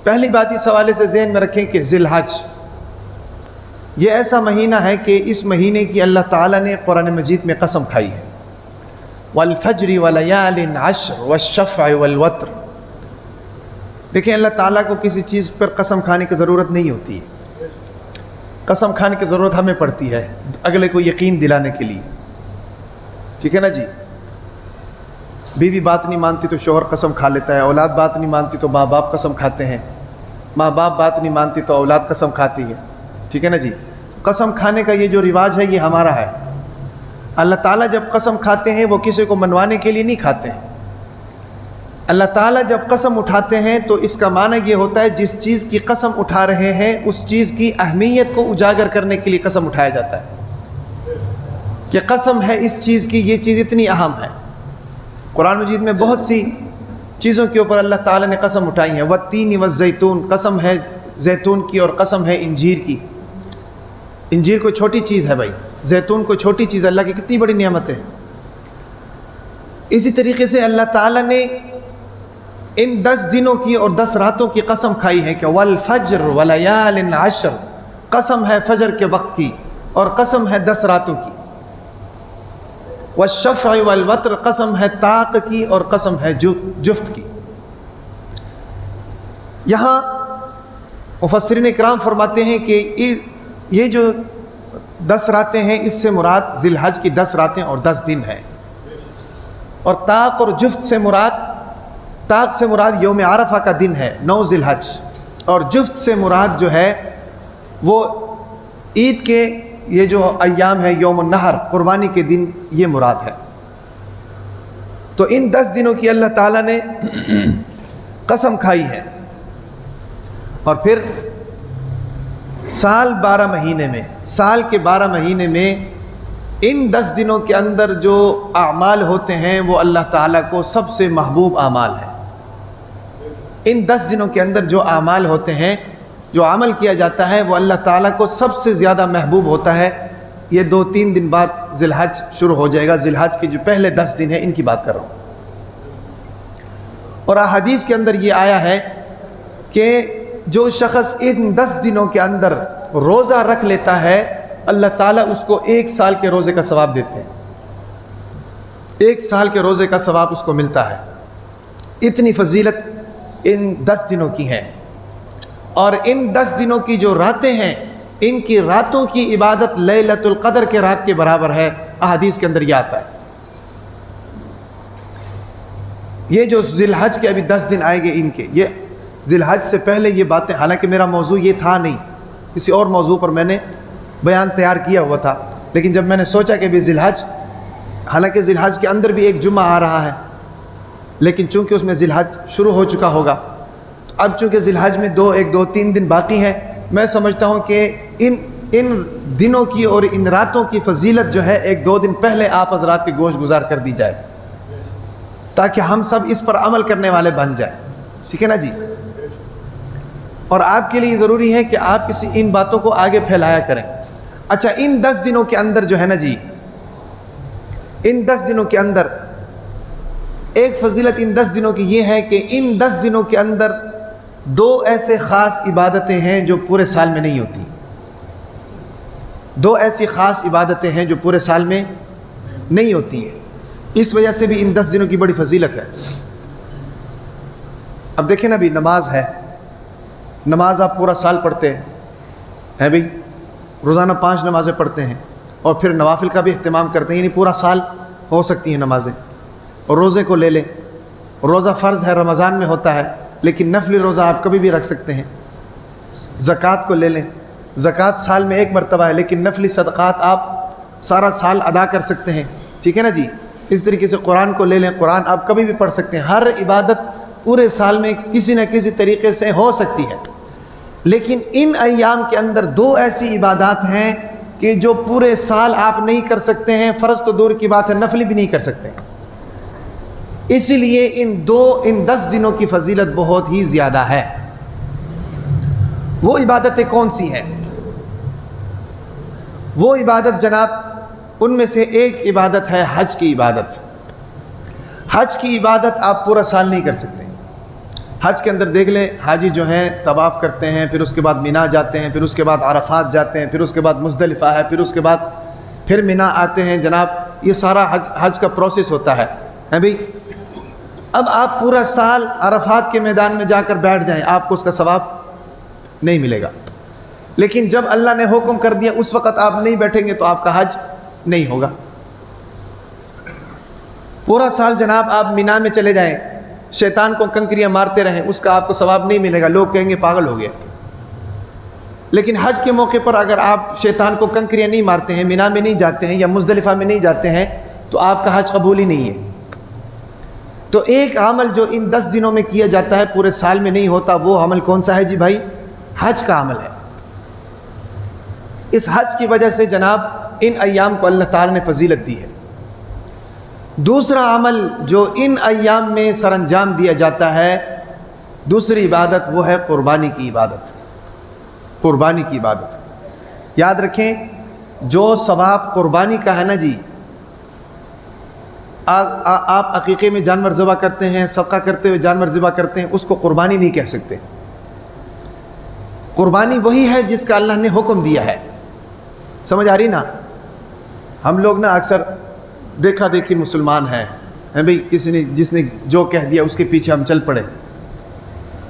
پہلی بات اس حوالے سے ذہن میں رکھیں کہ ذی الحج یہ ایسا مہینہ ہے کہ اس مہینے کی اللہ تعالیٰ نے قرآن مجید میں قسم کھائی ہے، والفجر ولیال عشر والشفع والوتر۔ دیکھیں اللہ تعالیٰ کو کسی چیز پر قسم کھانے کی ضرورت نہیں ہوتی ہے، قسم کھانے کی ضرورت ہمیں پڑتی ہے اگلے کو یقین دلانے کے لیے، ٹھیک ہے نا جی۔ بیوی بات نہیں مانتی تو شوہر قسم کھا لیتا ہے، اولاد بات نہیں مانتی تو ماں باپ قسم کھاتے ہیں، ماں باپ بات نہیں مانتی تو اولاد قسم کھاتی ہے، ٹھیک ہے نا جی۔ قسم کھانے کا یہ جو رواج ہے یہ ہمارا ہے۔ اللہ تعالیٰ جب قسم کھاتے ہیں وہ کسی کو منوانے کے لیے نہیں کھاتے ہیں۔ اللہ تعالیٰ جب قسم اٹھاتے ہیں تو اس کا معنی یہ ہوتا ہے جس چیز کی قسم اٹھا رہے ہیں اس چیز کی اہمیت کو اجاگر کرنے کے لیے قسم اٹھایا جاتا ہے کہ قسم ہے اس چیز کی، یہ چیز اتنی اہم ہے۔ قرآن مجید میں بہت سی چیزوں کے اوپر اللہ تعالیٰ نے قسم اٹھائی ہیں۔ والتین والزیتون، قسم ہے زیتون کی اور قسم ہے انجیر کی۔ انجیر کوئی چھوٹی چیز ہے بھائی، زیتون کوئی چھوٹی چیز ہے، اللہ کی کتنی بڑی نعمت ہے۔ اسی طریقے سے اللہ تعالیٰ نے ان 10 دنوں کی اور 10 راتوں کی قسم کھائی ہے کہ والفجر ولیال عشر، قسم ہے فجر کے وقت کی اور قسم ہے 10 راتوں کی۔ والشفع والوتر، قسم ہے طاق کی اور قسم ہے جفت کی۔ یہاں مفسرین اکرام فرماتے ہیں کہ یہ جو 10 راتیں ہیں اس سے مراد ذی الحج کی 10 راتیں اور 10 دن ہیں، اور طاق اور جفت سے مراد یوم عرفہ کا دن ہے 9 ذی الحج، اور جفت سے مراد جو ہے وہ عید کے یہ جو ایام ہے یوم النحر، قربانی کے دن، یہ مراد ہے۔ تو ان 10 دنوں کی اللہ تعالیٰ نے قسم کھائی ہے، اور پھر سال کے 12 مہینے میں ان 10 دنوں کے اندر جو اعمال ہوتے ہیں وہ اللہ تعالیٰ کو سب سے محبوب اعمال ہے۔ ان 10 دنوں کے اندر جو اعمال ہوتے ہیں، جو عمل کیا جاتا ہے وہ اللہ تعالیٰ کو سب سے زیادہ محبوب ہوتا ہے۔ یہ 2-3 دن بعد ذی الحج شروع ہو جائے گا، ذی الحج کے جو پہلے 10 دن ہیں ان کی بات کر رہا ہوں۔ اور احادیث کے اندر یہ آیا ہے کہ جو شخص ان 10 دنوں کے اندر روزہ رکھ لیتا ہے اللہ تعالیٰ اس کو 1 سال کے روزے کا ثواب دیتے ہیں، 1 سال کے روزے کا ثواب اس کو ملتا ہے۔ اتنی فضیلت ان 10 دنوں کی ہے، اور ان 10 دنوں کی جو راتیں ہیں ان کی راتوں کی عبادت لیلۃ القدر کے رات کے برابر ہے، احادیث کے اندر یہ آتا ہے۔ یہ جو ذی الحج کے ابھی 10 دن آئیں گے ان کے، یہ ذی الحج سے پہلے یہ باتیں، حالانکہ میرا موضوع یہ تھا نہیں، کسی اور موضوع پر میں نے بیان تیار کیا ہوا تھا، لیکن جب میں نے سوچا کہ بھی ذی الحج، حالانکہ ذی الحج کے اندر بھی ایک جمعہ آ رہا ہے لیکن چونکہ اس میں ذی الحج شروع ہو چکا ہوگا، اب چونکہ ذی الحج میں 2 دن باقی ہیں، میں سمجھتا ہوں کہ ان دنوں کی اور ان راتوں کی فضیلت جو ہے 1-2 دن پہلے آپ حضرات کے گوش گزار کر دی جائے تاکہ ہم سب اس پر عمل کرنے والے بن جائیں، ٹھیک ہے نا جی۔ اور آپ کے لیے ضروری ہے کہ آپ ان باتوں کو آگے پھیلایا کریں۔ اچھا، ان 10 دنوں کے اندر جو ہے نا جی، ان 10 دنوں کے اندر ایک فضیلت ان 10 دنوں کی یہ ہے کہ ان 10 دنوں کے اندر 2 ایسے خاص عبادتیں ہیں جو پورے سال میں نہیں ہوتی، 2 ایسی خاص عبادتیں ہیں جو پورے سال میں نہیں ہوتی ہیں، اس وجہ سے بھی ان 10 دنوں کی بڑی فضیلت ہے۔ اب دیکھیں نا بھی، نماز ہے، نماز آپ پورا سال پڑھتے ہیں بھائی، روزانہ 5 نمازیں پڑھتے ہیں، اور پھر نوافل کا بھی اہتمام کرتے ہیں، یعنی پورا سال ہو سکتی ہیں نمازیں۔ اور روزے کو لے لیں، روزہ فرض ہے، رمضان میں ہوتا ہے، لیکن نفلی روزہ آپ کبھی بھی رکھ سکتے ہیں۔ زکوٰۃ کو لے لیں، زکوٰۃ سال میں 1 مرتبہ ہے لیکن نفلی صدقات آپ سارا سال ادا کر سکتے ہیں، ٹھیک ہے نا جی۔ اس طریقے سے قرآن کو لے لیں، قرآن آپ کبھی بھی پڑھ سکتے ہیں، ہر عبادت پورے سال میں کسی نہ کسی طریقے سے ہو سکتی ہے، لیکن ان ایام کے اندر 2 ایسی عبادات ہیں کہ جو پورے سال آپ نہیں کر سکتے ہیں، فرض تو دور کی بات ہے، نفلی بھی نہیں کر سکتے ہیں۔ اسی لیے ان 10 دنوں کی فضیلت بہت ہی زیادہ ہے۔ وہ عبادتیں کون سی ہیں؟ وہ عبادت جناب، ان میں سے ایک عبادت ہے حج کی عبادت۔ حج کی عبادت آپ پورا سال نہیں کر سکتے، حج کے اندر دیکھ لیں حاجی جو ہیں طواف کرتے ہیں، پھر اس کے بعد مینا جاتے ہیں، پھر اس کے بعد عرفات جاتے ہیں، پھر اس کے بعد مزدلفہ ہے، پھر اس کے بعد پھر مینا آتے ہیں جناب. یہ سارا حج کا پروسیس ہوتا ہے بھئی. اب آپ پورا سال عرفات کے میدان میں جا کر بیٹھ جائیں، آپ کو اس کا ثواب نہیں ملے گا. لیکن جب اللہ نے حکم کر دیا اس وقت آپ نہیں بیٹھیں گے تو آپ کا حج نہیں ہوگا. پورا سال جناب آپ مینا میں چلے جائیں، شیطان کو کنکریاں مارتے رہیں، اس کا آپ کو ثواب نہیں ملے گا، لوگ کہیں گے پاگل ہو گیا. لیکن حج کے موقع پر اگر آپ شیطان کو کنکریاں نہیں مارتے ہیں، مینا میں نہیں جاتے ہیں یا مزدلفہ میں نہیں جاتے ہیں تو آپ کا حج قبول ہی نہیں ہے. تو ایک عمل جو ان 10 دنوں میں کیا جاتا ہے پورے سال میں نہیں ہوتا، وہ عمل کون سا ہے جی بھائی؟ حج کا عمل ہے. اس حج کی وجہ سے جناب ان ایام کو اللہ تعالی نے فضیلت دی ہے. دوسرا عمل جو ان ایام میں سر انجام دیا جاتا ہے، دوسری عبادت، وہ ہے قربانی کی عبادت. قربانی کی عبادت یاد رکھیں، جو ثواب قربانی کا ہے نا جی، آپ عقیقے میں جانور ذبح کرتے ہیں، صدقہ کرتے ہوئے جانور ذبح کرتے ہیں، اس کو قربانی نہیں کہہ سکتے. قربانی وہی ہے جس کا اللہ نے حکم دیا ہے. سمجھ آ رہی نا؟ ہم لوگ نا اکثر دیکھا دیکھی مسلمان ہیں بھئی، کسی نے جس نے جو کہہ دیا اس کے پیچھے ہم چل پڑے.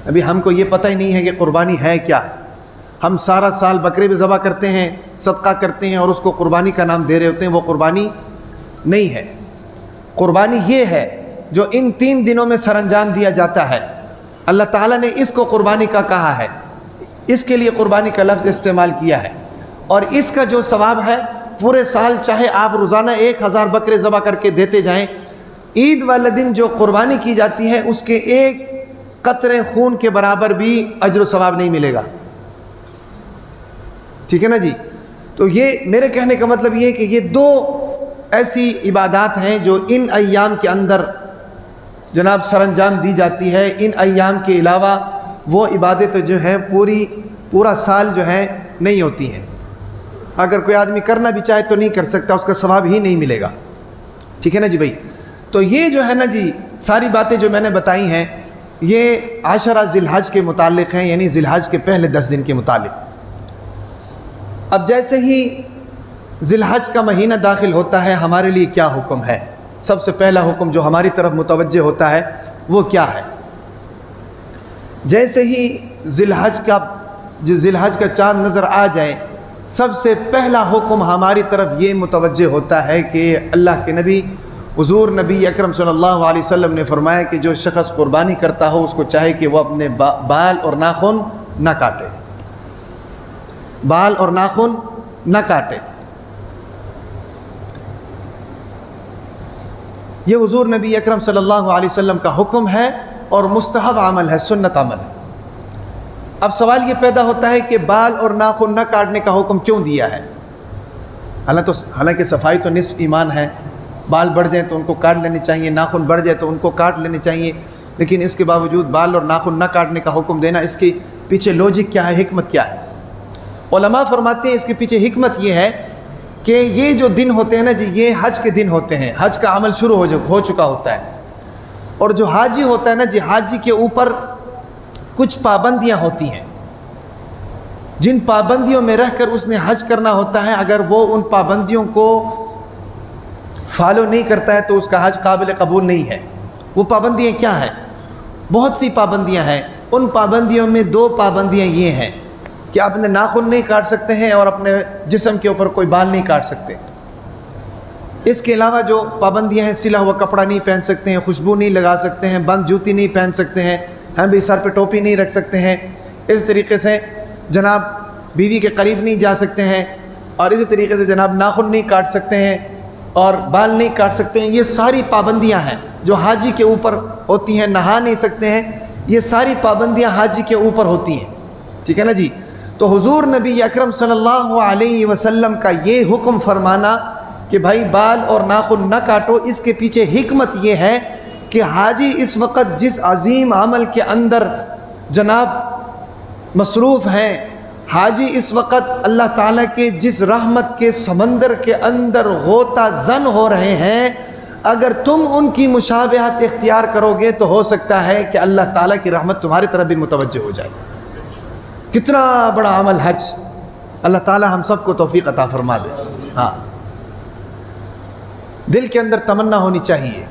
ابھی ہم کو یہ پتہ ہی نہیں ہے کہ قربانی ہے کیا. ہم سارا سال بکرے بھی ذبح کرتے ہیں، صدقہ کرتے ہیں اور اس کو قربانی کا نام دے رہے ہوتے ہیں. وہ قربانی نہیں ہے. قربانی یہ ہے جو ان 3 دنوں میں سر انجام دیا جاتا ہے. اللہ تعالیٰ نے اس کو قربانی کا کہا ہے، اس کے لیے قربانی کا لفظ استعمال کیا ہے. اور اس کا جو ثواب ہے پورے سال، چاہے آپ روزانہ 1000 بکرے ذبح کر کے دیتے جائیں، عید والے دن جو قربانی کی جاتی ہے اس کے ایک قطرے خون کے برابر بھی اجر و ثواب نہیں ملے گا. ٹھیک ہے نا جی؟ تو یہ میرے کہنے کا مطلب یہ ہے کہ یہ 2 ایسی عبادات ہیں جو ان ایام کے اندر جناب سر انجام دی جاتی ہے. ان ایام کے علاوہ وہ عبادتیں جو ہیں پورا سال جو ہیں نہیں ہوتی ہیں. اگر کوئی آدمی کرنا بھی چاہے تو نہیں کر سکتا، اس کا ثواب ہی نہیں ملے گا. ٹھیک ہے نا جی بھائی؟ تو یہ جو ہے نا جی ساری باتیں جو میں نے بتائی ہیں یہ 10 ذی الحج کے متعلق ہیں، یعنی ذی الحج کے پہلے 10 دن کے متعلق. اب جیسے ہی ذی الحج کا مہینہ داخل ہوتا ہے ہمارے لیے کیا حکم ہے؟ سب سے پہلا حکم جو ہماری طرف متوجہ ہوتا ہے وہ کیا ہے؟ جیسے ہی ذی الحج کا چاند نظر آ جائے، سب سے پہلا حکم ہماری طرف یہ متوجہ ہوتا ہے کہ اللہ کے نبی حضور نبی اکرم صلی اللہ علیہ وسلم نے فرمایا کہ جو شخص قربانی کرتا ہو اس کو چاہے کہ وہ اپنے بال اور ناخن نہ کاٹے. بال اور ناخن نہ کاٹے. یہ حضور نبی اکرم صلی اللہ علیہ وسلم کا حکم ہے اور مستحب عمل ہے، سنت عمل ہے. اب سوال یہ پیدا ہوتا ہے کہ بال اور ناخن نہ کاٹنے کا حکم کیوں دیا ہے؟ حالانکہ صفائی تو نصف ایمان ہے. بال بڑھ جائیں تو ان کو کاٹ لینے چاہیے، ناخن بڑھ جائے تو ان کو کاٹ لینے چاہیے، لیکن اس کے باوجود بال اور ناخن نہ کاٹنے کا حکم دینا، اس کے پیچھے لوجک کیا ہے، حکمت کیا ہے؟ علماء فرماتے ہیں اس کے پیچھے حکمت یہ ہے کہ یہ جو دن ہوتے ہیں نا جی، یہ حج کے دن ہوتے ہیں. حج کا عمل شروع ہو چکا ہوتا ہے، اور جو حاجی ہوتا ہے نا جی، حاجی کے اوپر کچھ پابندیاں ہوتی ہیں جن پابندیوں میں رہ کر اس نے حج کرنا ہوتا ہے. اگر وہ ان پابندیوں کو فالو نہیں کرتا ہے تو اس کا حج قابل قبول نہیں ہے. وہ پابندیاں کیا ہیں؟ بہت سی پابندیاں ہیں. ان پابندیوں میں 2 پابندیاں یہ ہیں کہ اپنے ناخن نہیں کاٹ سکتے ہیں اور اپنے جسم کے اوپر کوئی بال نہیں کاٹ سکتے. اس کے علاوہ جو پابندیاں ہیں، سلا ہوا کپڑا نہیں پہن سکتے ہیں، خوشبو نہیں لگا سکتے ہیں، بند جوتی نہیں پہن سکتے ہیں، ہم بھی سر پہ ٹوپی نہیں رکھ سکتے ہیں، اس طریقے سے جناب بیوی کے قریب نہیں جا سکتے ہیں، اور اسی طریقے سے جناب ناخن نہیں کاٹ سکتے ہیں اور بال نہیں کاٹ سکتے ہیں. یہ ساری پابندیاں ہیں جو حاجی کے اوپر ہوتی ہیں. نہا نہیں سکتے ہیں. یہ ساری پابندیاں حاجی کے اوپر ہوتی ہیں. ٹھیک ہے نا جی؟ تو حضور نبی اکرم صلی اللہ علیہ وسلم کا یہ حکم فرمانا کہ بھائی بال اور ناخن نہ کاٹو، اس کے پیچھے حکمت یہ ہے کہ حاجی اس وقت جس عظیم عمل کے اندر جناب مصروف ہیں، حاجی اس وقت اللہ تعالیٰ کے جس رحمت کے سمندر کے اندر غوطہ زن ہو رہے ہیں، اگر تم ان کی مشابہت اختیار کرو گے تو ہو سکتا ہے کہ اللہ تعالیٰ کی رحمت تمہاری طرف بھی متوجہ ہو جائے۔ کتنا بڑا عمل حج، اللہ تعالیٰ ہم سب کو توفیق عطا فرما دے۔ ہاں، دل کے اندر تمنا ہونی چاہیے،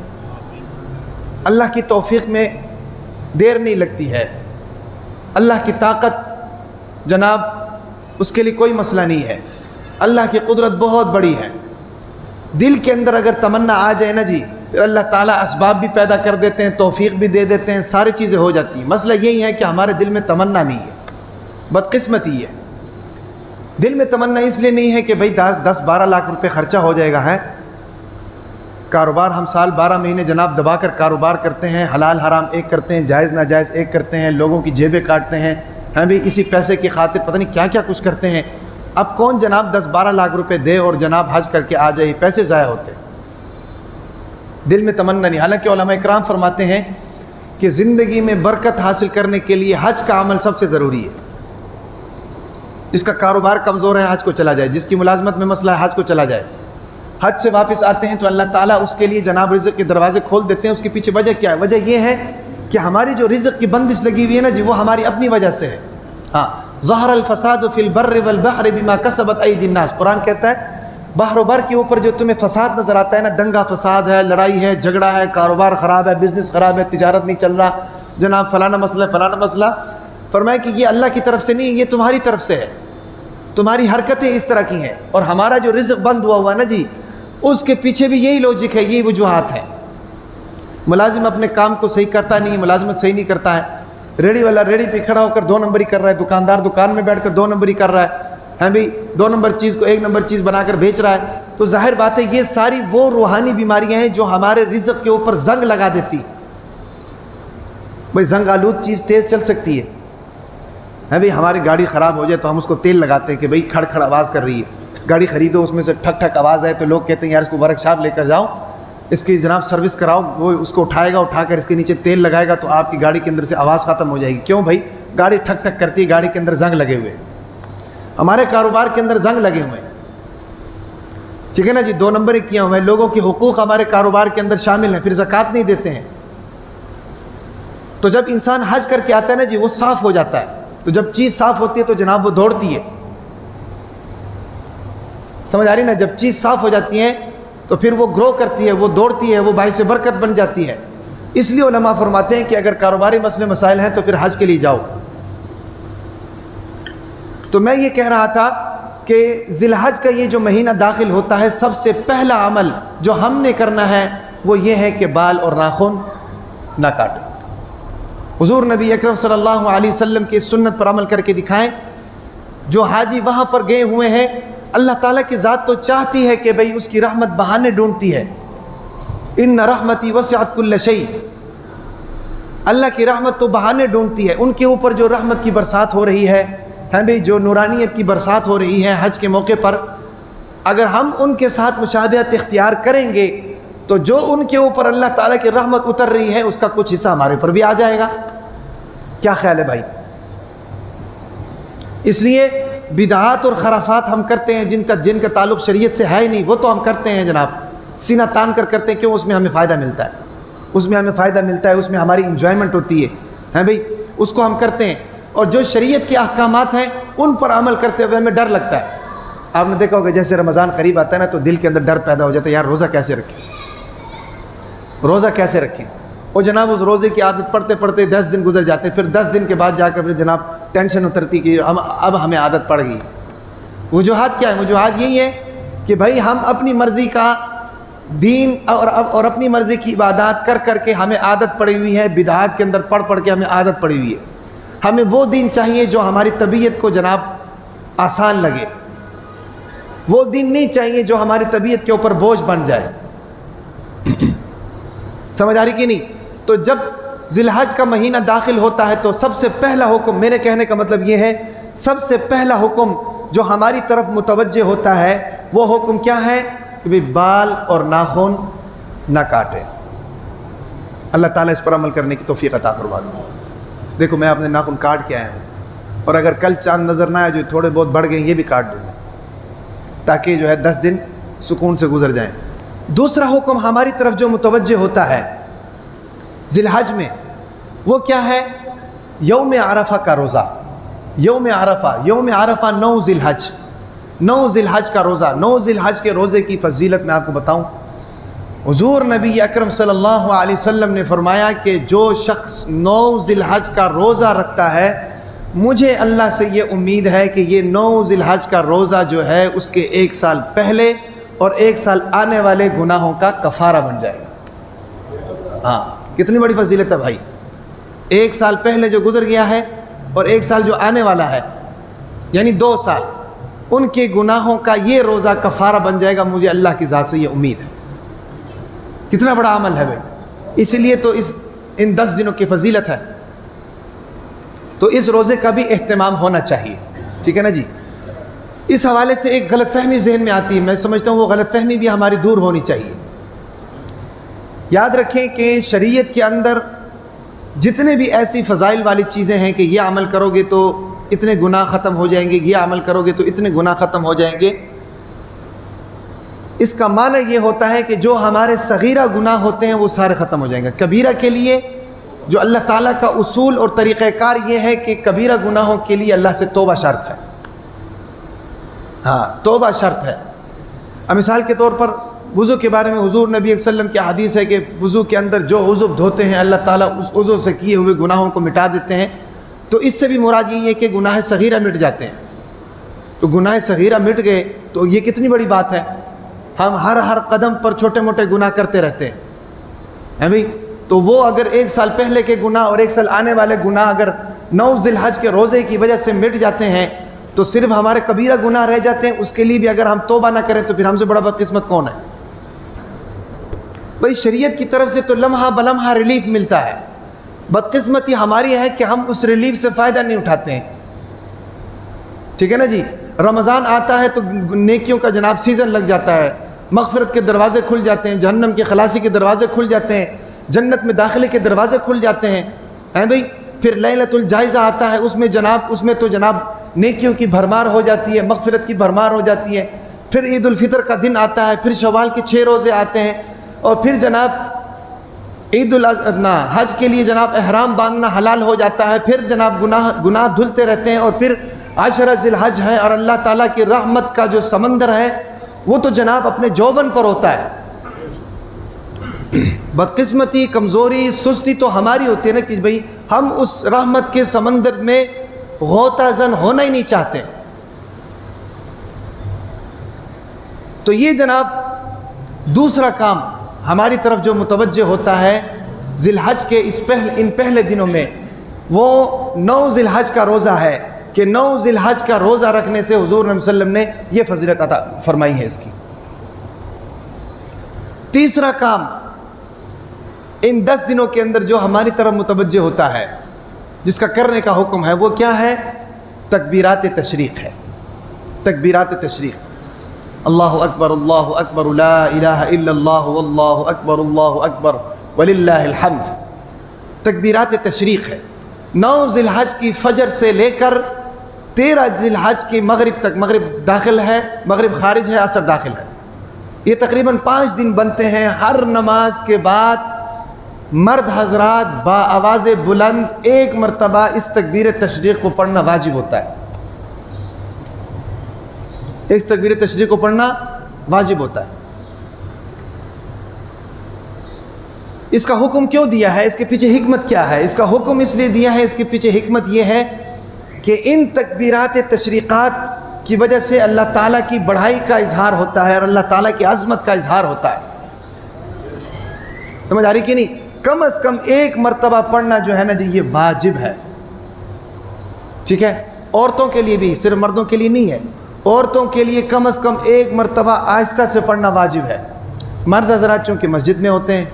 اللہ کی توفیق میں دیر نہیں لگتی ہے، اللہ کی طاقت جناب اس کے لیے کوئی مسئلہ نہیں ہے، اللہ کی قدرت بہت بڑی ہے۔ دل کے اندر اگر تمنا آ جائے نا جی، پھر اللہ تعالیٰ اسباب بھی پیدا کر دیتے ہیں، توفیق بھی دے دیتے ہیں، ساری چیزیں ہو جاتی ہیں۔ مسئلہ یہی ہے کہ ہمارے دل میں تمنا نہیں ہے، بدقسمتی ہے۔ دل میں تمنا اس لیے نہیں ہے کہ بھئی 10-12 لاکھ روپے خرچہ ہو جائے گا، ہے کاروبار ہم سال 12 مہینے جناب دبا کر کاروبار کرتے ہیں، حلال حرام ایک کرتے ہیں، جائز ناجائز ایک کرتے ہیں، لوگوں کی جیبیں کاٹتے ہیں، ہم بھی اسی پیسے کی خاطر پتہ نہیں کیا کیا کچھ کرتے ہیں۔ اب کون جناب 10-12 لاکھ روپے دے اور جناب حج کر کے آ جائے، پیسے ضائع ہوتے ہیں، دل میں تمنا نہیں۔ حالانکہ علماء اکرام فرماتے ہیں کہ زندگی میں برکت حاصل کرنے کے لیے حج کا عمل سب سے ضروری ہے۔ جس کا کاروبار کمزور ہے حج کو چلا جائے، جس کی ملازمت میں مسئلہ ہے حج کو چلا جائے۔ حج سے واپس آتے ہیں تو اللہ تعالیٰ اس کے لیے جناب رزق کے دروازے کھول دیتے ہیں۔ اس کے پیچھے وجہ کیا ہے؟ وجہ یہ ہے کہ ہماری جو رزق کی بندش لگی ہوئی ہے نا جی، وہ ہماری اپنی وجہ سے ہے۔ ہاں، ظہر الفساد فی البر والبحر بما کسبت ایدی الناس، قرآن کہتا ہے بحر و بر کے اوپر جو تمہیں فساد نظر آتا ہے نا، دنگا فساد ہے، لڑائی ہے، جھگڑا ہے، کاروبار خراب ہے، بزنس خراب ہے، تجارت نہیں چل رہا، جناب فلانا مسئلہ فلانا مسئلہ، فرمایا کہ یہ اللہ کی طرف سے نہیں، یہ تمہاری طرف سے ہے، تمہاری حرکتیں اس طرح کی ہیں۔ اور ہمارا جو رزق بند ہوا ہوا ہے نا جی، اس کے پیچھے بھی یہی لوجک ہے، یہی وجوہات ہیں۔ ملازم اپنے کام کو صحیح کرتا نہیں، ملازمت صحیح نہیں کرتا ہے، ریڑھی والا ریڑھی پہ کھڑا ہو کر 2 نمبری کر رہا ہے، دکاندار دکان میں بیٹھ کر 2 نمبری کر رہا ہے بھی 2 نمبر چیز کو 1 نمبر چیز بنا کر بیچ رہا ہے، تو ظاہر بات ہے یہ ساری وہ روحانی بیماریاں ہیں جو ہمارے رزق کے اوپر زنگ لگا دیتی۔ بھئی زنگ آلود چیز تیز چل سکتی ہے بھی، ہماری گاڑی خراب ہو جائے تو ہم اس کو تیل لگاتے ہیں کہ بھئی کھڑ کھڑ آواز کر رہی ہے، گاڑی خریدو اس میں سے ٹھک ٹھک آواز آئے تو لوگ کہتے ہیں یار اس کو ورک شاپ لے کر جاؤ، اس کی جناب سروس کراؤ، وہ اس کو اٹھائے گا، اٹھا کر اس کے نیچے تیل لگائے گا تو آپ کی گاڑی کے اندر سے آواز ختم ہو جائے گی۔ کیوں بھائی؟ گاڑی ٹھک ٹھک کرتی ہے، گاڑی کے اندر زنگ لگے ہوئے، ہمارے کاروبار کے اندر زنگ لگے ہوئے ہیں، ٹھیک ہے نا جی، 2 نمبر کیا ہوئے ہیں، لوگوں کے حقوق ہمارے کاروبار کے اندر شامل ہیں، پھر زکوٰۃ نہیں دیتے ہیں۔ تو جب انسان حج کر کے آتا ہے نا جی، وہ صاف ہو جاتا ہے، تو جب چیز صاف ہوتی ہے تو جناب وہ دوڑتی ہے، سمجھ آ رہی نا؟ جب چیز صاف ہو جاتی ہے تو پھر وہ گرو کرتی ہے، وہ دوڑتی ہے، وہ باعث برکت بن جاتی ہے۔ اس لیے علماء فرماتے ہیں کہ اگر کاروباری مسئلے مسائل ہیں تو پھر حج کے لیے جاؤ۔ تو میں یہ کہہ رہا تھا کہ ذی الحج کا یہ جو مہینہ داخل ہوتا ہے، سب سے پہلا عمل جو ہم نے کرنا ہے وہ یہ ہے کہ بال اور ناخن نہ کاٹیں۔ حضور نبی اکرم صلی اللہ علیہ وسلم کی سنت پر عمل کر کے دکھائیں۔ جو حاجی وہاں پر گئے ہوئے ہیں، اللہ تعالیٰ کی ذات تو چاہتی ہے کہ بھئی اس کی رحمت بہانے ڈھونڈتی ہے، ان رحمتی وسعت کل شیء، اللہ کی رحمت تو بہانے ڈھونڈتی ہے۔ ان کے اوپر جو رحمت کی برسات ہو رہی ہے، بھئی جو نورانیت کی برسات ہو رہی ہے حج کے موقع پر، اگر ہم ان کے ساتھ مشابہت اختیار کریں گے تو جو ان کے اوپر اللہ تعالیٰ کی رحمت اتر رہی ہے اس کا کچھ حصہ ہمارے اوپر بھی آ جائے گا۔ کیا خیال ہے بھائی؟ اس لیے بدعات اور خرافات ہم کرتے ہیں جن کا تعلق شریعت سے ہے ہی نہیں، وہ تو ہم کرتے ہیں جناب، سینہ تان کر کرتے ہیں، کیوں؟ اس میں ہمیں فائدہ ملتا ہے، اس میں ہمیں فائدہ ملتا ہے، اس میں ہماری انجوائمنٹ ہوتی ہے بھئی، اس کو ہم کرتے ہیں۔ اور جو شریعت کے احکامات ہیں ان پر عمل کرتے ہوئے ہمیں ڈر لگتا ہے۔ آپ نے دیکھا ہوگا جیسے رمضان قریب آتا ہے نا تو دل کے اندر ڈر پیدا ہو جاتا ہے، یار روزہ کیسے رکھیں، روزہ کیسے رکھیں۔ اور جناب اس روزے کی عادت پڑھتے پڑھتے 10 دن گزر جاتے ہیں، پھر 10 دن کے بعد جا کر جناب ٹینشن اترتی کہ اب ہمیں عادت پڑ گئی۔ وجوہات کیا ہے؟ وجوہات یہی ہے کہ بھائی ہم اپنی مرضی کا دین اور اپنی مرضی کی عبادات کر کر کے ہمیں عادت پڑی ہوئی ہے، بدعات کے اندر پڑھ پڑھ کے ہمیں عادت پڑی ہوئی ہے۔ ہمیں وہ دین چاہیے جو ہماری طبیعت کو جناب آسان لگے، وہ دین نہیں چاہیے جو ہماری طبیعت کے اوپر بوجھ بن جائے۔ سمجھ آ رہی کہ نہیں؟ تو جب ذی الحج کا مہینہ داخل ہوتا ہے تو سب سے پہلا حکم، میرے کہنے کا مطلب یہ ہے، سب سے پہلا حکم جو ہماری طرف متوجہ ہوتا ہے وہ حکم کیا ہے کہ بال اور ناخن نہ کاٹیں۔ اللہ تعالیٰ اس پر عمل کرنے کی توفیق عطا فرما دے۔ دیکھو میں اپنے ناخن کاٹ کے آیا ہوں، اور اگر کل چاند نظر نہ آئے جو تھوڑے بہت بڑھ گئے یہ بھی کاٹ دوں گا، تاکہ جو ہے 10 دن سکون سے گزر جائیں۔ دوسرا حکم ہماری طرف جو متوجہ ہوتا ہے ذی الحج میں، وہ کیا ہے؟ یوم عرفہ کا روزہ۔ یوم عرفہ 9 ذی الحج، 9 ذی الحج کا روزہ۔ 9 ذی الحج کے روزے کی فضیلت میں آپ کو بتاؤں، حضور نبی اکرم صلی اللہ علیہ وسلم نے فرمایا کہ جو شخص 9 ذی الحج کا روزہ رکھتا ہے، مجھے اللہ سے یہ امید ہے کہ یہ 9 ذی الحج کا روزہ جو ہے اس کے 1 سال پہلے اور 1 سال آنے والے گناہوں کا کفارہ بن جائے گا۔ ہاں، کتنی بڑی فضیلت ہے بھائی! 1 سال پہلے جو گزر گیا ہے اور 1 سال جو آنے والا ہے، یعنی 2 سال، ان کے گناہوں کا یہ روزہ کفارہ بن جائے گا، مجھے اللہ کی ذات سے یہ امید ہے۔ کتنا بڑا عمل ہے بھائی! اس لیے تو ان 10 دنوں کی فضیلت ہے، تو اس روزے کا بھی اہتمام ہونا چاہیے، ٹھیک ہے نا جی؟ اس حوالے سے ایک غلط فہمی ذہن میں آتی ہے، میں سمجھتا ہوں وہ غلط فہمی بھی ہماری دور ہونی چاہیے۔ یاد رکھیں کہ شریعت کے اندر جتنے بھی ایسی فضائل والی چیزیں ہیں کہ یہ عمل کرو گے تو اتنے گناہ ختم ہو جائیں گے، یہ عمل کرو گے تو اتنے گناہ ختم ہو جائیں گے، اس کا معنی یہ ہوتا ہے کہ جو ہمارے صغیرہ گناہ ہوتے ہیں وہ سارے ختم ہو جائیں گے۔ کبیرہ کے لیے جو اللہ تعالیٰ کا اصول اور طریقہ کار یہ ہے کہ کبیرہ گناہوں کے لیے اللہ سے توبہ شرط ہے۔ ہاں، توبہ شرط ہے۔ اب مثال کے طور پر وضو کے بارے میں حضور نبی صلی اللہ علیہ وسلم کی حدیث ہے کہ وضو کے اندر جو عضو دھوتے ہیں اللہ تعالیٰ اس عضو سے کیے ہوئے گناہوں کو مٹا دیتے ہیں، تو اس سے بھی مراد یہ ہے کہ گناہ صغیرہ مٹ جاتے ہیں۔ تو گناہ صغیرہ مٹ گئے تو یہ کتنی بڑی بات ہے۔ ہم ہر قدم پر چھوٹے موٹے گناہ کرتے رہتے ہیں بھائی، تو وہ اگر 1 سال پہلے کے گناہ اور 1 سال آنے والے گناہ اگر 9 ذی الحج کے روزے کی وجہ سے مٹ جاتے ہیں تو صرف ہمارے کبیرہ گناہ رہ جاتے ہیں، اس کے لیے بھی اگر ہم توبہ نہ کریں تو پھر ہم سے بڑا بدقسمت کون ہے بھائی؟ شریعت کی طرف سے تو لمحہ بلمحہ ریلیف ملتا ہے، بدقسمتی ہماری ہے کہ ہم اس ریلیف سے فائدہ نہیں اٹھاتے ہیں، ٹھیک ہے نا جی؟ رمضان آتا ہے تو نیکیوں کا جناب سیزن لگ جاتا ہے، مغفرت کے دروازے کھل جاتے ہیں، جہنم کی خلاصی کے دروازے کھل جاتے ہیں، جنت میں داخلے کے دروازے کھل جاتے ہیں بھائی۔ پھر لیلۃ الجائزہ آتا ہے، اس میں تو جناب نیکیوں کی بھرمار ہو جاتی ہے، مغفرت کی بھرمار ہو جاتی ہے۔ پھر عید الفطر کا دن آتا ہے، پھر شوال کے 6 روزے آتے ہیں، اور پھر جناب عید حج کے لیے جناب احرام باندھنا حلال ہو جاتا ہے، پھر جناب گناہ دھلتے رہتے ہیں، اور پھر 10 ذی الحج ہے، اور اللہ تعالیٰ کی رحمت کا جو سمندر ہے وہ تو جناب اپنے جوبن پر ہوتا ہے۔ بدقسمتی، کمزوری، سستی تو ہماری ہوتی ہے نا کہ بھئی ہم اس رحمت کے سمندر میں غوطہ زن ہونا ہی نہیں چاہتے۔ تو یہ جناب دوسرا کام ہماری طرف جو متوجہ ہوتا ہے ذی الحج کے ان پہلے دنوں میں، وہ 9 ذی الحج کا روزہ ہے کہ 9 ذی الحج کا روزہ رکھنے سے حضور نبی صلی اللہ علیہ وسلم نے یہ فضیلت عطا فرمائی ہے اس کی۔ تیسرا کام ان 10 دنوں کے اندر جو ہماری طرف متوجہ ہوتا ہے، جس کا کرنے کا حکم ہے، وہ کیا ہے؟ تکبیرات تشریق ہے۔ تکبیرات تشریق، اللہ اکبر لا الہ الا اللہ واللہ اکبر وللہ الحمد، تکبیرات تشریق ہے۔ 9 ذی الحج کی فجر سے لے کر 13 ذی الحج کی مغرب تک، مغرب داخل ہے، مغرب خارج ہے، عصر داخل ہے، یہ تقریباً 5 دن بنتے ہیں۔ ہر نماز کے بعد مرد حضرات با آواز بلند 1 مرتبہ اس تکبیر تشریق کو پڑھنا واجب ہوتا ہے۔ اس تکبیر تشریق کو پڑھنا واجب ہوتا ہے۔ اس کا حکم کیوں دیا ہے؟ اس کے پیچھے حکمت کیا ہے؟ اس کا حکم اس لیے دیا ہے، اس کے پیچھے حکمت یہ ہے کہ ان تکبیرات تشریقات کی وجہ سے اللہ تعالیٰ کی بڑائی کا اظہار ہوتا ہے اور اللہ تعالیٰ کی عظمت کا اظہار ہوتا ہے۔ سمجھ آ رہی کہ نہیں؟ کم از کم 1 مرتبہ پڑھنا جو ہے نا جی، یہ واجب ہے، ٹھیک ہے؟ عورتوں کے لیے بھی، صرف مردوں کے لیے نہیں ہے، عورتوں کے لیے کم از کم 1 مرتبہ آہستہ سے پڑھنا واجب ہے۔ مرد حضرات چونکہ مسجد میں ہوتے ہیں،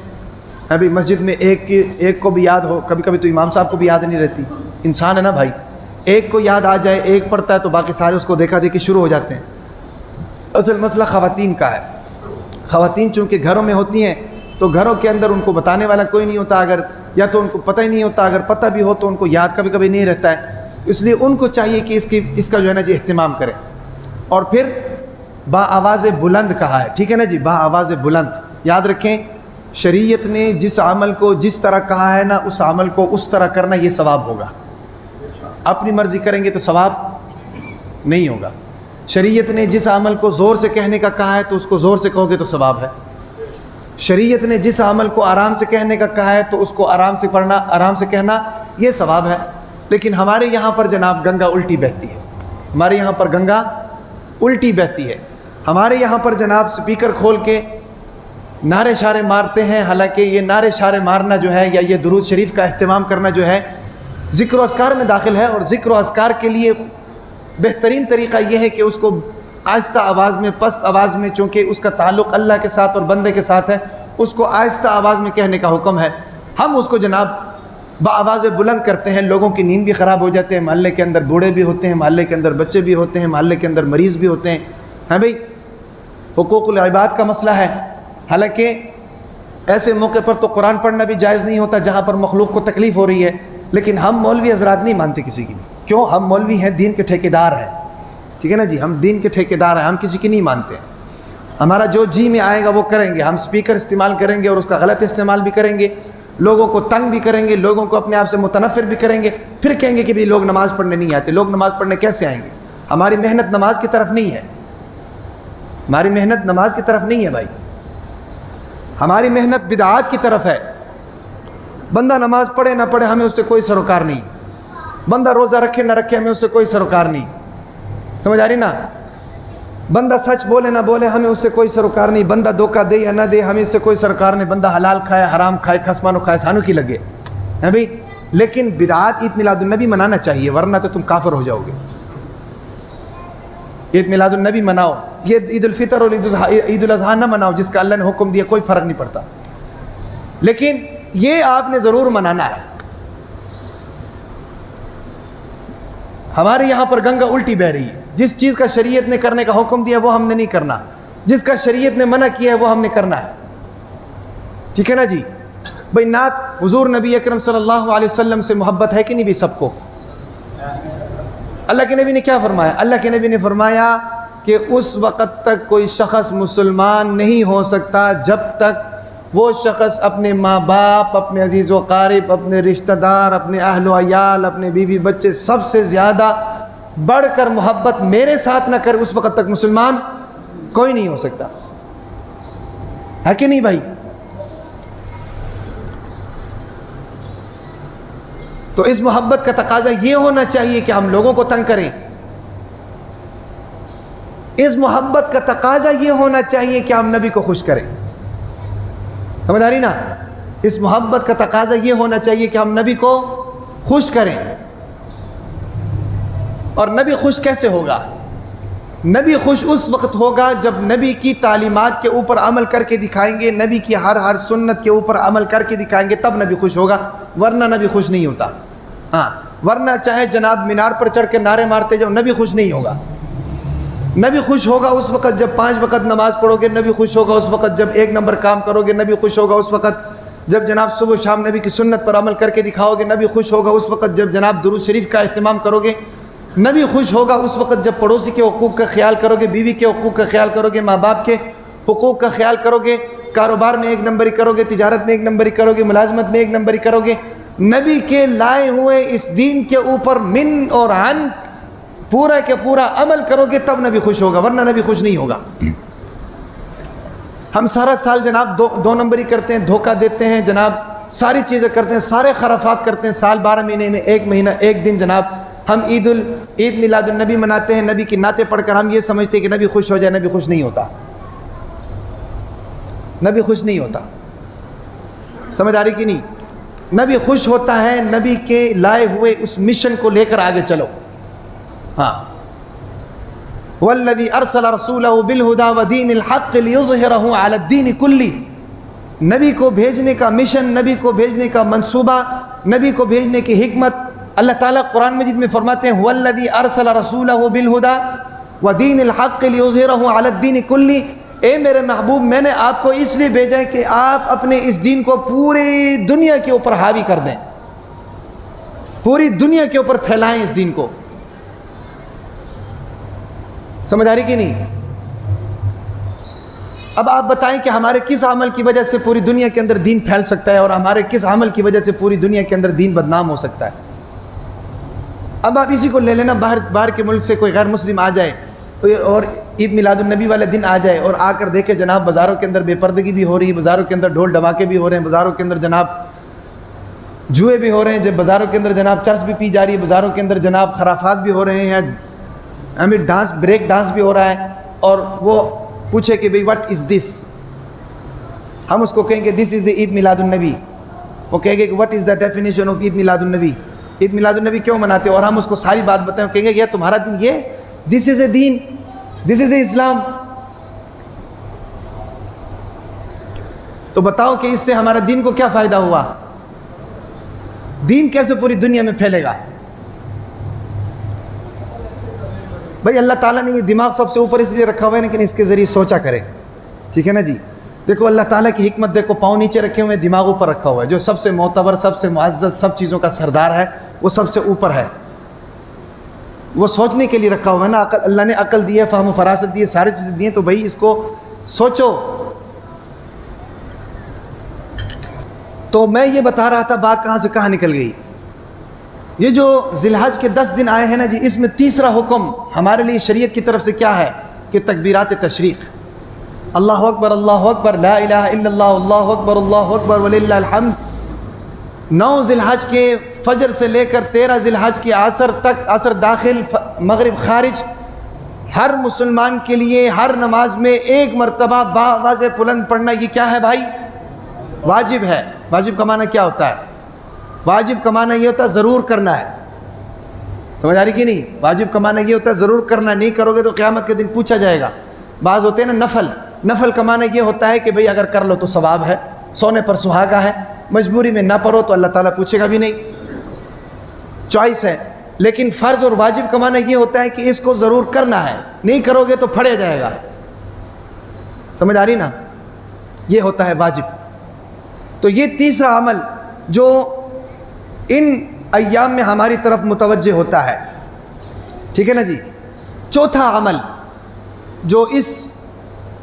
ابھی مسجد میں ایک کو بھی یاد ہو، کبھی کبھی تو امام صاحب کو بھی یاد نہیں رہتی، انسان ہے نا بھائی، ایک کو یاد آ جائے، ایک پڑھتا ہے تو باقی سارے اس کو دیکھا دیکھی شروع ہو جاتے ہیں۔ اصل مسئلہ خواتین کا ہے۔ خواتین چونکہ گھروں میں ہوتی ہیں تو گھروں کے اندر ان کو بتانے والا کوئی نہیں ہوتا، اگر یا تو ان کو پتہ ہی نہیں ہوتا، اگر پتہ بھی ہو تو ان کو یاد کبھی کبھی نہیں رہتا ہے، اس لیے ان کو چاہیے کہ اس کا جو ہے نا جی اہتمام کریں۔ اور پھر با آواز بلند کہا ہے، ٹھیک ہے نا جی، با آواز بلند۔ یاد رکھیں شریعت نے جس عمل کو جس طرح کہا ہے نا، اس عمل کو اس طرح کرنا یہ ثواب ہوگا۔ اپنی مرضی کریں گے تو ثواب نہیں ہوگا۔ شریعت نے جس عمل کو زور سے کہنے کا کہا ہے تو اس کو زور سے کہو گے تو ثواب ہے۔ شریعت نے جس عمل کو آرام سے کہنے کا کہا ہے تو اس کو آرام سے پڑھنا، آرام سے کہنا، یہ ثواب ہے۔ لیکن ہمارے یہاں پر جناب گنگا الٹی بہتی ہے، ہمارے یہاں پر گنگا الٹی بہتی ہے۔ ہمارے یہاں پر جناب سپیکر کھول کے نعرے شارے مارتے ہیں، حالانکہ یہ نعرے شارے مارنا جو ہے یا یہ درود شریف کا اہتمام کرنا جو ہے ذکر و اذکار میں داخل ہے، اور ذکر و اذکار کے لیے بہترین طریقہ یہ ہے کہ اس کو آہستہ آواز میں، پست آواز میں، چونکہ اس کا تعلق اللہ کے ساتھ اور بندے کے ساتھ ہے، اس کو آہستہ آواز میں کہنے کا حکم ہے۔ ہم اس کو جناب بآواز بلند کرتے ہیں، لوگوں کی نیند بھی خراب ہو جاتے ہیں، محلے کے اندر بوڑھے بھی ہوتے ہیں، محلے کے اندر بچے بھی ہوتے ہیں، محلے کے اندر مریض بھی ہوتے ہیں۔ ہاں بھئی، حقوق العباد کا مسئلہ ہے۔ حالانکہ ایسے موقع پر تو قرآن پڑھنا بھی جائز نہیں ہوتا جہاں پر مخلوق کو تکلیف ہو رہی ہے، لیکن ہم مولوی حضرات نہیں مانتے کسی کی۔ کیوں؟ ہم مولوی ہیں، دین کے ٹھیکیدار ہیں، ٹھیک ہے نا جی، ہم دین کے ٹھیکیدار ہیں، ہم کسی کی نہیں مانتے۔ ہمارا جو جی میں آئے گا وہ کریں گے، ہم سپیکر استعمال کریں گے اور اس کا غلط استعمال بھی کریں گے، لوگوں کو تنگ بھی کریں گے، لوگوں کو اپنے آپ سے متنفر بھی کریں گے، پھر کہیں گے کہ بھی لوگ نماز پڑھنے نہیں آتے۔ لوگ نماز پڑھنے کیسے آئیں گے؟ ہماری محنت نماز کی طرف نہیں ہے، ہماری محنت نماز کی طرف نہیں ہے بھائی، ہماری محنت بدعات کی طرف ہے۔ بندہ نماز پڑھے نہ پڑھے ہمیں اس سے کوئی سروکار نہیں، بندہ روزہ رکھے نہ رکھے ہمیں اس سے کوئی سروکار نہیں، سمجھ آ رہی نا؟ بندہ سچ بولے نہ بولے ہمیں اس سے کوئی سروکار نہیں، بندہ دھوکہ دے یا نہ دے ہمیں اس سے کوئی سروکار نہیں، بندہ حلال کھائے حرام کھائے خسمانو کھائے سانو کی لگے ہے بھئی۔ لیکن بدعات عید میلاد النبی منانا چاہیے، ورنہ تو تم کافر ہو جاؤ گے۔ عید میلاد النبی مناؤ، یہ عید الفطر اور عید الاضحیٰ نہ مناؤ، جس کا اللہ نے حکم دیا کوئی فرق نہیں پڑتا، لیکن یہ آپ نے ضرور منانا ہے۔ ہمارے یہاں پر گنگا الٹی بہہ رہی ہے، جس چیز کا شریعت نے کرنے کا حکم دیا وہ ہم نے نہیں کرنا، جس کا شریعت نے منع کیا ہے وہ ہم نے کرنا ہے، ٹھیک ہے نا جی۔ بھئی نعت حضور نبی اکرم صلی اللہ علیہ وسلم سے محبت ہے کہ نہیں بھی سب کو؟ اللہ کے نبی نے کیا فرمایا؟ اللہ کے نبی نے فرمایا کہ اس وقت تک کوئی شخص مسلمان نہیں ہو سکتا جب تک وہ شخص اپنے ماں باپ، اپنے عزیز و قارب، اپنے رشتہ دار، اپنے اہل و عیال، اپنے بیوی بچے سب سے زیادہ بڑھ کر محبت میرے ساتھ نہ کرے، اس وقت تک مسلمان کوئی نہیں ہو سکتا، ہے کہ نہیں بھائی؟ تو اس محبت کا تقاضا یہ ہونا چاہیے کہ ہم لوگوں کو تنگ کریں، اس محبت کا تقاضا یہ ہونا چاہیے کہ ہم نبی کو خوش کریں، سمجھ آ رہی نا؟ اس محبت کا تقاضا یہ ہونا چاہیے کہ ہم نبی کو خوش کریں۔ اور نبی خوش کیسے ہوگا؟ نبی خوش اس وقت ہوگا جب نبی کی تعلیمات کے اوپر عمل کر کے دکھائیں گے، نبی کی ہر سنت کے اوپر عمل کر کے دکھائیں گے، تب نبی خوش ہوگا، ورنہ نبی خوش نہیں ہوتا۔ ہاں، ورنہ چاہے جناب مینار پر چڑھ کے نعرے مارتے جاؤ، نبی خوش نہیں ہوگا۔ نبی خوش ہوگا اس وقت جب 5 وقت نماز پڑھو گے، نبی خوش ہوگا اس وقت جب 1 نمبر کام کرو گے، نبی خوش ہوگا اس وقت جب جناب صبح شام نبی کی سنت پر عمل کر کے دکھاؤ گے، نبی خوش ہوگا اس وقت جب جناب درود شریف کا اہتمام کرو گے، نبی خوش ہوگا اس وقت جب پڑوسی کے حقوق کا خیال کرو گے، بیوی کے حقوق کا خیال کرو گے، ماں باپ کے حقوق کا خیال کرو گے، کاروبار میں 1 نمبری کرو گے، تجارت میں 1 نمبری کرو گے، ملازمت میں 1 نمبری کرو گے، نبی کے لائے ہوئے اس دین کے اوپر من اور عن پورا کے پورا عمل کرو گے، تب نبی خوش ہوگا، ورنہ نبی خوش نہیں ہوگا۔ ہم سارا سال جناب 2 نمبری کرتے ہیں، دھوکہ دیتے ہیں جناب، ساری چیزیں کرتے ہیں، سارے خرافات کرتے ہیں، سال 12 مہینے میں 1 مہینہ 1 دن جناب ہم عید میلاد النبی مناتے ہیں، نبی کی نعتیں پڑھ کر ہم یہ سمجھتے ہیں کہ نبی خوش ہو جائے، نبی خوش نہیں ہوتا، نبی خوش نہیں ہوتا، سمجھ آ رہی کہ نہیں؟ نبی خوش ہوتا ہے نبی کے لائے ہوئے اس مشن کو لے کر آگے چلو۔ ہاں، والذی ارسل رسولہ بالہدی ودین الحق لیظہرہ علی الدین کلہ، نبی کو بھیجنے کا مشن، نبی کو بھیجنے کا منصوبہ، نبی کو بھیجنے کی حکمت، اللہ تعالیٰ قرآن مجید میں فرماتے ہیں والذی ارسل رسولہ بالہدی ودین الحق لیظہرہ علی الدین کلہ، اے میرے محبوب میں نے آپ کو اس لیے بھیجا ہے کہ آپ اپنے اس دین کو پوری دنیا کے اوپر حاوی کر دیں، پوری دنیا کے اوپر پھیلائیں اس دین کو، سمجھ آ رہی کہ نہیں؟ اب آپ بتائیں کہ ہمارے کس عمل کی وجہ سے پوری دنیا کے اندر دین پھیل سکتا ہے اور ہمارے کس عمل کی وجہ سے پوری دنیا کے اندر دین بدنام ہو سکتا ہے؟ اب آپ اسی کو لے لینا، باہر کے ملک سے کوئی غیر مسلم آ جائے اور عید میلاد النبی والے دن آ جائے اور آ کر دیکھے جناب بازاروں کے اندر بے پردگی بھی ہو رہی ہے، بازاروں کے اندر ڈھول ڈھماکے بھی ہو رہے ہیں، بازاروں کے اندر جناب جوئے بھی ہو رہے ہیں، جب بازاروں کے اندر جناب چرس بھی پی جا رہی ہے، بازاروں کے اندر جناب خرافات بھی ہو رہے ہیں، ہمیں ڈانس بریک ڈانس بھی ہو رہا ہے، اور وہ پوچھے کہ بھئی واٹ از دس، ہم اس کو کہیں گے دس از اے عید میلاد النبی، وہ کہیں گے کہ what is the definition of Eid Milad un-Nabi, عید میلاد النبی کیوں مناتے ہو، اور ہم اس کو ساری بات بتائیں، کہیں گے یہ تمہارا دین، یہ دس از اے دین، دس از اے اسلام۔ تو بتاؤ کہ اس سے ہمارا دین کو کیا فائدہ ہوا؟ دین کیسے پوری دنیا میں پھیلے گا؟ بھائی اللہ تعالیٰ نے یہ دماغ سب سے اوپر اس لیے رکھا ہوا ہے لیکن اس کے ذریعے سوچا کریں، ٹھیک ہے نا جی؟ دیکھو اللہ تعالیٰ کی حکمت دیکھو، پاؤں نیچے رکھے ہوئے دماغ اوپر رکھا ہوا ہے، جو سب سے معتبر، سب سے معزز، سب چیزوں کا سردار ہے، وہ سب سے اوپر ہے، وہ سوچنے کے لیے رکھا ہوا ہے نا، عقل، اللہ نے عقل دی ہے، فہم و فراست دی ہے، ساری چیزیں دی ہیں، تو بھائی اس کو سوچو۔ تو میں یہ بتا رہا تھا، بات کہاں سے کہاں نکل گئی؟ یہ جو ذی الحج کے 10 دن آئے ہیں نا جی، اس میں تیسرا حکم ہمارے لیے شریعت کی طرف سے کیا ہے کہ تکبیرات تشریق، اللہ اکبر اللہ اکبر، لا الہ الا اللہ، اللہ اکبر وللہ الحمد۔ 9 ذی الحج کے فجر سے لے کر 13 ذی الحج کے عصر تک، عصر داخل مغرب خارج، ہر مسلمان کے لیے ہر نماز میں ایک مرتبہ باآواز بلند پڑھنا، یہ کیا ہے بھائی؟ واجب ہے۔ واجب کا معنی کیا ہوتا ہے؟ واجب کا معنی یہ ہوتا ہے ضرور کرنا ہے، سمجھ آ رہی کہ نہیں؟ واجب کا معنی یہ ہوتا ہے ضرور کرنا ہے، نہیں کرو گے تو قیامت کے دن پوچھا جائے گا۔ بعض ہوتے ہیں نا نفل، نفل کا معنی یہ ہوتا ہے کہ بھئی اگر کر لو تو ثواب ہے، سونے پر سہاگا ہے، مجبوری میں نہ پڑھو تو اللہ تعالیٰ پوچھے گا بھی نہیں، چوائس ہے۔ لیکن فرض اور واجب کا معنی یہ ہوتا ہے کہ اس کو ضرور کرنا ہے، نہیں کرو گے تو پھڑے جائے گا، سمجھ آ رہی نا؟ یہ ہوتا ہے واجب۔ تو یہ تیسرا عمل جو ان ایام میں ہماری طرف متوجہ ہوتا ہے، ٹھیک ہے نا جی؟ چوتھا عمل جو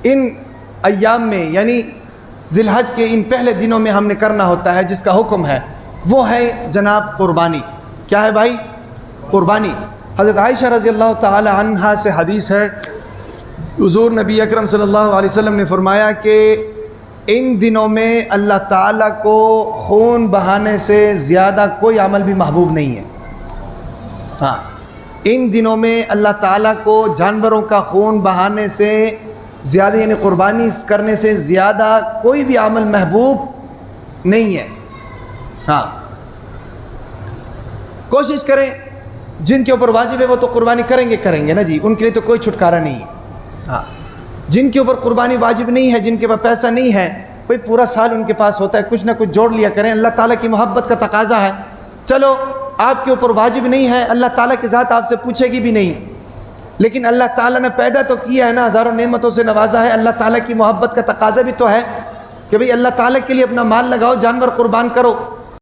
ان ایام میں یعنی ذی الحج کے ان پہلے دنوں میں ہم نے کرنا ہوتا ہے، جس کا حکم ہے، وہ ہے جناب قربانی۔ کیا ہے بھائی؟ قربانی۔ حضرت عائشہ رضی اللہ تعالی عنہا سے حدیث ہے، حضور نبی اکرم صلی اللہ علیہ وسلم نے فرمایا کہ ان دنوں میں اللہ تعالیٰ کو خون بہانے سے زیادہ کوئی عمل بھی محبوب نہیں ہے۔ ہاں، ان دنوں میں اللہ تعالیٰ کو جانوروں کا خون بہانے سے زیادہ، یعنی قربانی کرنے سے زیادہ کوئی بھی عمل محبوب نہیں ہے۔ ہاں، کوشش کریں، جن کے اوپر واجب ہے وہ تو قربانی کریں گے نا جی، ان کے لیے تو کوئی چھٹکارا نہیں ہے۔ ہاں، جن کے اوپر قربانی واجب نہیں ہے، جن کے پاس پیسہ نہیں ہے، کوئی پورا سال ان کے پاس ہوتا ہے، کچھ نہ کچھ جوڑ لیا کریں، اللہ تعالیٰ کی محبت کا تقاضا ہے۔ چلو آپ کے اوپر واجب نہیں ہے، اللہ تعالیٰ کی ذات آپ سے پوچھے گی بھی نہیں، لیکن اللہ تعالیٰ نے پیدا تو کیا ہے نا، ہزاروں نعمتوں سے نوازا ہے، اللہ تعالیٰ کی محبت کا تقاضا بھی تو ہے کہ بھئی اللہ تعالیٰ کے لیے اپنا مال لگاؤ، جانور قربان کرو۔